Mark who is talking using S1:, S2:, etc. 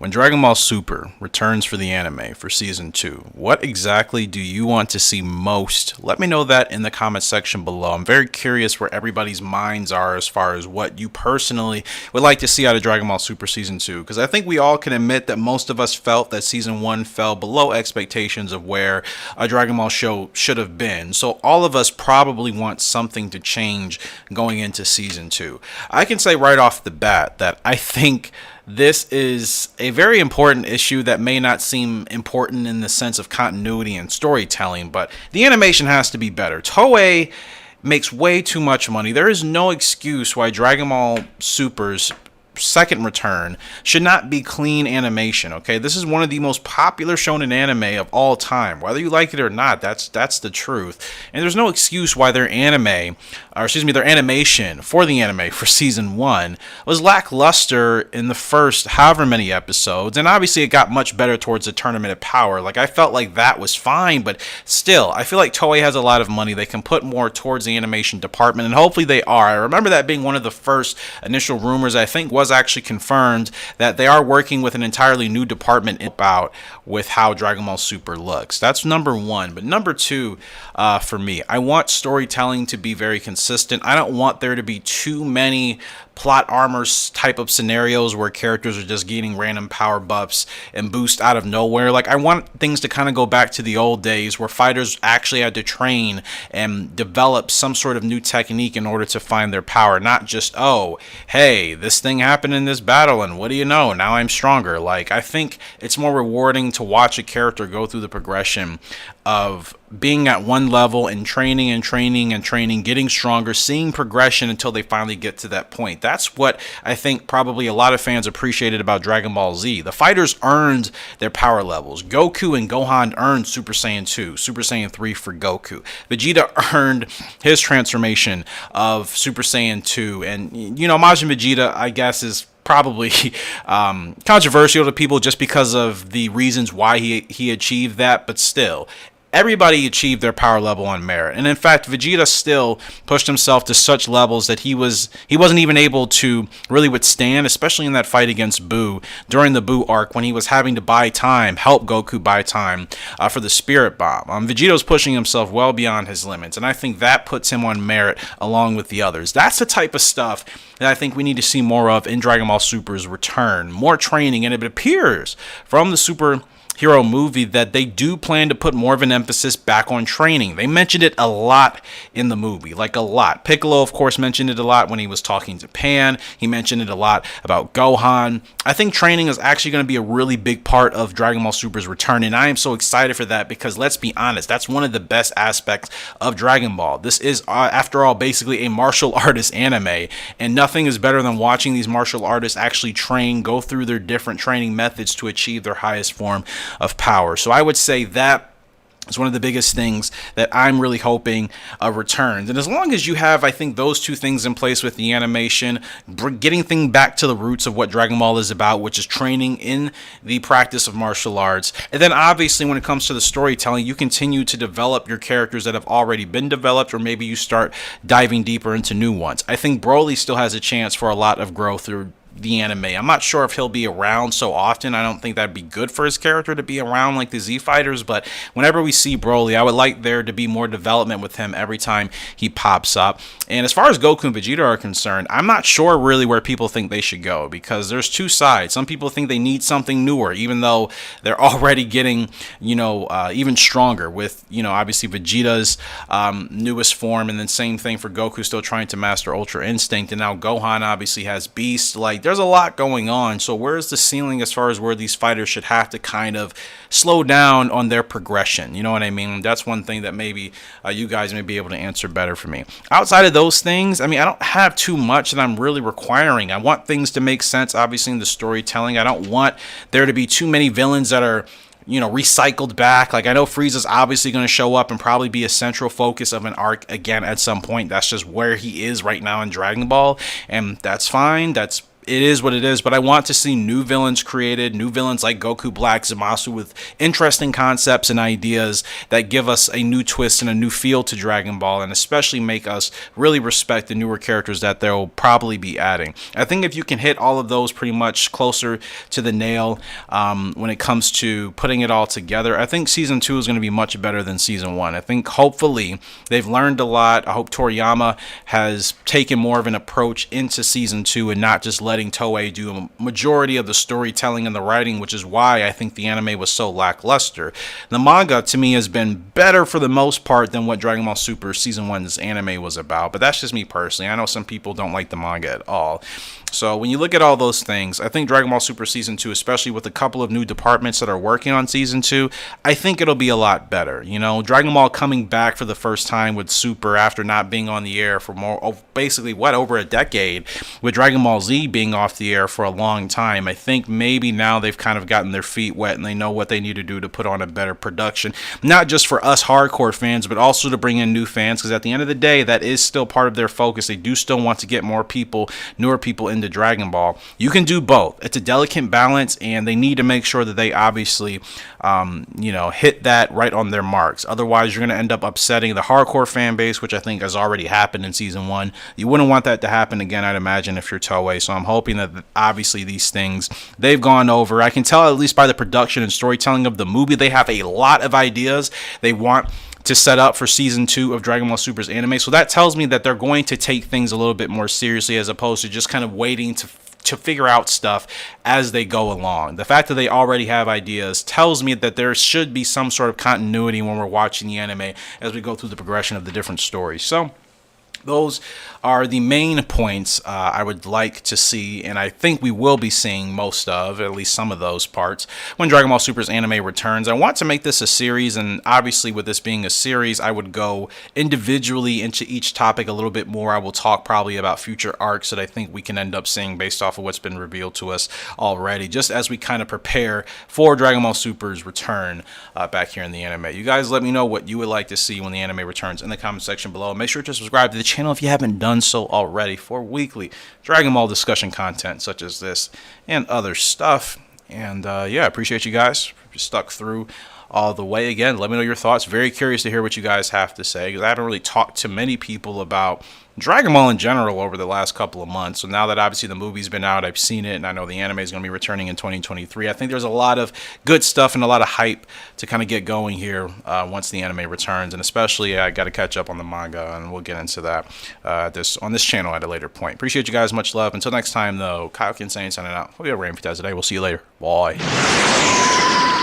S1: When Dragon Ball Super returns for the anime for season 2, what exactly do you want to see most? Let me know that in the comment section below. I'm very curious where everybody's minds are as far as what you personally would like to see out of Dragon Ball Super season 2, because I think we all can admit that most of us felt that season 1 fell below expectations of where a Dragon Ball show should have been. So all of us probably want something to change going into season 2. I can say right off the bat that I think this is a very important issue that may not seem important in the sense of continuity and storytelling, but the animation has to be better. Toei makes way too much money. There is no excuse why Dragon Ball Super's second return should not be clean animation. Okay, this is one of the most popular shonen anime of all time, whether you like it or not. That's the truth, and there's no excuse why their their animation for the anime for season 1 was lackluster in the first however many episodes, and obviously it got much better towards the Tournament of Power. Like, I felt like that was fine, but still, I feel like Toei has a lot of money. They can put more towards the animation department, and hopefully they are. I remember that being one of the first initial rumors. I think was actually confirmed that they are working with an entirely new department about with how Dragon Ball Super looks. That's number one. But number two, for me, I want storytelling to be very consistent. I don't want there to be too many plot armors type of scenarios where characters are just getting random power buffs and boost out of nowhere. Like, I want things to kind of go back to the old days where fighters actually had to train and develop some sort of new technique in order to find their power, not just, oh, hey, this thing happened in this battle and what do you know, now I'm stronger. Like, I think it's more rewarding to watch a character go through the progression of being at one level and training and training and training, getting stronger, seeing progression until they finally get to that point. That's what I think probably a lot of fans appreciated about Dragon Ball Z. The fighters earned their power levels. Goku and Gohan earned Super Saiyan 2, Super Saiyan 3 for Goku. Vegeta earned his transformation of Super Saiyan 2. And, you know, Majin Vegeta, I guess, is probably controversial to people just because of the reasons why he achieved that, but still, everybody achieved their power level on merit. And in fact, Vegeta still pushed himself to such levels that he wasn't even able to really withstand, especially in that fight against Buu during the Buu arc when he was having to buy time, help Goku buy time for the Spirit Bomb. Vegeto's pushing himself well beyond his limits, and I think that puts him on merit along with the others. That's the type of stuff that I think we need to see more of in Dragon Ball Super's return. More training, and it appears from the Super Hero movie that they do plan to put more of an emphasis back on training. They mentioned it a lot in the movie, like a lot. Piccolo, of course, mentioned it a lot when he was talking to Pan. He mentioned it a lot about Gohan. I think training is actually going to be a really big part of Dragon Ball Super's return, and I am so excited for that because, let's be honest, that's one of the best aspects of Dragon Ball. This is, after all, basically a martial artist anime, and nothing is better than watching these martial artists actually train, go through their different training methods to achieve their highest form of power. So I would say that is one of the biggest things that I'm really hoping returns. And as long as you have, I think, those two things in place with the animation, getting things back to the roots of what Dragon Ball is about, which is training in the practice of martial arts. And then obviously when it comes to the storytelling, you continue to develop your characters that have already been developed, or maybe you start diving deeper into new ones. I think Broly still has a chance for a lot of growth through the anime. I'm not sure if he'll be around so often. I don't think that'd be good for his character to be around like the Z Fighters, but whenever we see Broly, I would like there to be more development with him every time he pops up. And as far as Goku and Vegeta are concerned, I'm not sure really where people think they should go, because there's two sides. Some people think they need something newer, even though they're already getting, even stronger with, obviously Vegeta's newest form, and then same thing for Goku still trying to master Ultra Instinct, and now Gohan obviously has Beast. Like, there's a lot going on. So where's the ceiling as far as where these fighters should have to kind of slow down on their progression? You know what I mean? That's one thing that maybe you guys may be able to answer better for me. Outside of those things, I don't have too much that I'm really requiring. I want things to make sense, obviously, in the storytelling. I don't want there to be too many villains that are recycled back. Like, I know Frieza's obviously going to show up and probably be a central focus of an arc again at some point. That's just where he is right now in Dragon Ball, and that's fine. That's it is what it is, but I want to see new villains created, new villains like Goku Black, Zamasu, with interesting concepts and ideas that give us a new twist and a new feel to Dragon Ball, and especially make us really respect the newer characters that they'll probably be adding. I think if you can hit all of those pretty much closer to the nail when it comes to putting it all together, I think Season 2 is going to be much better than Season 1. I think hopefully they've learned a lot. I hope Toriyama has taken more of an approach into Season 2 and not just letting Toei do a majority of the storytelling and the writing, which is why I think the anime was so lackluster. The manga, to me, has been better for the most part than what Dragon Ball Super Season 1's anime was about, but that's just me personally. I know some people don't like the manga at all. So when you look at all those things, I think Dragon Ball Super Season 2, especially with a couple of new departments that are working on Season 2, I think it'll be a lot better. You know, Dragon Ball coming back for the first time with Super after not being on the air for basically over a decade, with Dragon Ball Z being off the air for a long time. I think maybe now they've kind of gotten their feet wet and they know what they need to do to put on a better production, not just for us hardcore fans, but also to bring in new fans, because at the end of the day, that is still part of their focus. They do still want to get more people, newer people into Dragon Ball. You can do both. It's a delicate balance, and they need to make sure that they obviously hit that right on their marks. Otherwise, you're going to end up upsetting the hardcore fan base, which I think has already happened in Season 1. You wouldn't want that to happen again, I'd imagine, if you're Toei. So I'm hoping that obviously these things they've gone over. I can tell at least by the production and storytelling of the movie, they have a lot of ideas they want to set up for Season 2 of Dragon Ball Super's anime. So that tells me that they're going to take things a little bit more seriously, as opposed to just kind of waiting to figure out stuff as they go along. The fact that they already have ideas tells me that there should be some sort of continuity when we're watching the anime as we go through the progression of the different stories. So those are the main points I would like to see, and I think we will be seeing most of, at least some of those parts, when Dragon Ball Super's anime returns. I want to make this a series, and obviously with this being a series, I would go individually into each topic a little bit more. I will talk probably about future arcs that I think we can end up seeing based off of what's been revealed to us already, just as we kind of prepare for Dragon Ball Super's return back here in the anime. You guys let me know what you would like to see when the anime returns in the comment section below. Make sure to subscribe to the channel if you haven't done so already for weekly Dragon Ball discussion content such as this and other stuff. And yeah, I appreciate you guys if you stuck through all the way. Again, let me know your thoughts. Very curious to hear what you guys have to say, because I haven't really talked to many people about Dragon Ball in general over the last couple of months. So now that obviously the movie's been out, I've seen it, and I know the anime is going to be returning in 2023. I think there's a lot of good stuff and a lot of hype to kind of get going here once the anime returns, and especially I got to catch up on the manga, and we'll get into that on this channel at a later point. Appreciate you guys. Much love. Until next time, though, Kyle Kinsane signing out. We'll be at Rain for today. We'll see you later. Bye.